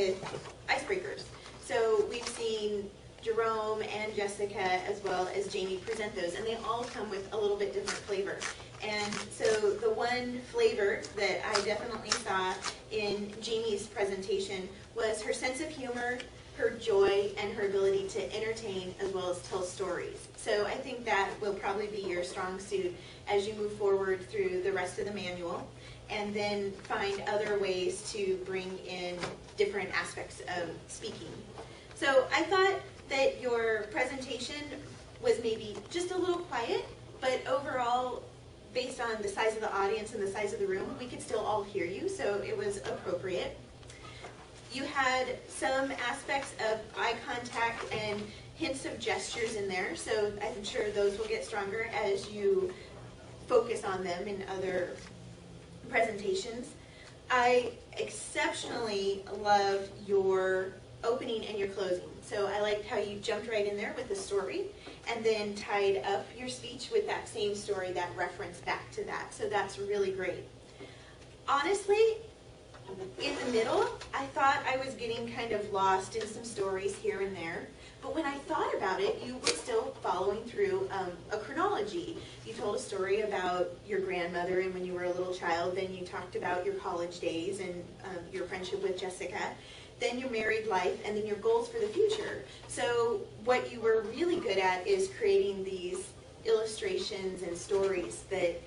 with icebreakers. So we've seen Jerome and Jessica as well as Jamie present those, and they all come with a little bit different flavor. And so the one flavor that I definitely saw in Jamie's presentation was her sense of humor, her joy, and her ability to entertain as well as tell stories. So I think that will probably be your strong suit as you move forward through the rest of the manual, and then find other ways to bring in different aspects of speaking. So I thought that your presentation was maybe just a little quiet, but overall, based on the size of the audience and the size of the room, we could still all hear you, so it was appropriate. You had some aspects of eye contact and hints of gestures in there, so I'm sure those will get stronger as you focus on them in other presentations. I exceptionally love your opening and your closing. So I liked how you jumped right in there with the story and then tied up your speech with that same story that referenced back to that. So that's really great. Honestly, in the middle, I thought I was getting kind of lost in some stories here and there. But when I thought about it, you were still following through a chronology. You told a story about your grandmother and when you were a little child. Then you talked about your college days and your friendship with Jessica. Then your married life, and then your goals for the future. So what you were really good at is creating these illustrations and stories that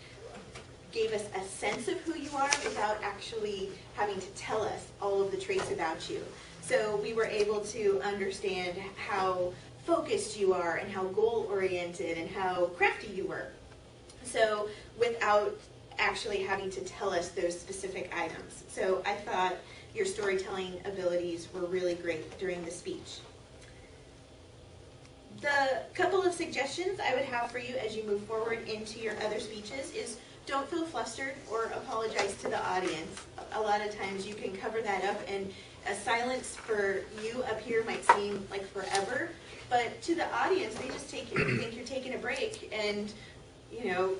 gave us a sense of who you are without actually having to tell us all of the traits about you. So we were able to understand how focused you are and how goal-oriented and how crafty you were. So without actually having to tell us those specific items. So I thought your storytelling abilities were really great during the speech. The couple of suggestions I would have for you as you move forward into your other speeches is don't feel flustered or apologize to the audience. A lot of times you can cover that up, and a silence for you up here might seem like forever, but to the audience, they just think you're taking a break and, you know,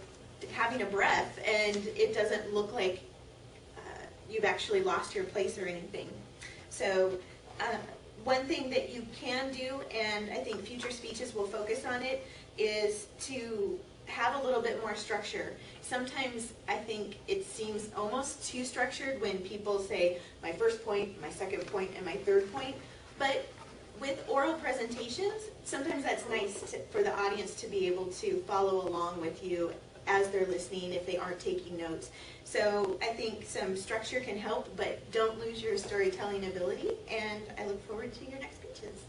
having a breath, and it doesn't look like you've actually lost your place or anything. So one thing that you can do, and I think future speeches will focus on it, is to have a little bit more structure. Sometimes I think it seems almost too structured when people say my first point, my second point, and my third point. But with oral presentations, sometimes that's nice for the audience to be able to follow along with you as they're listening if they aren't taking notes. So I think some structure can help, but don't lose your storytelling ability, and I look forward to your next speeches.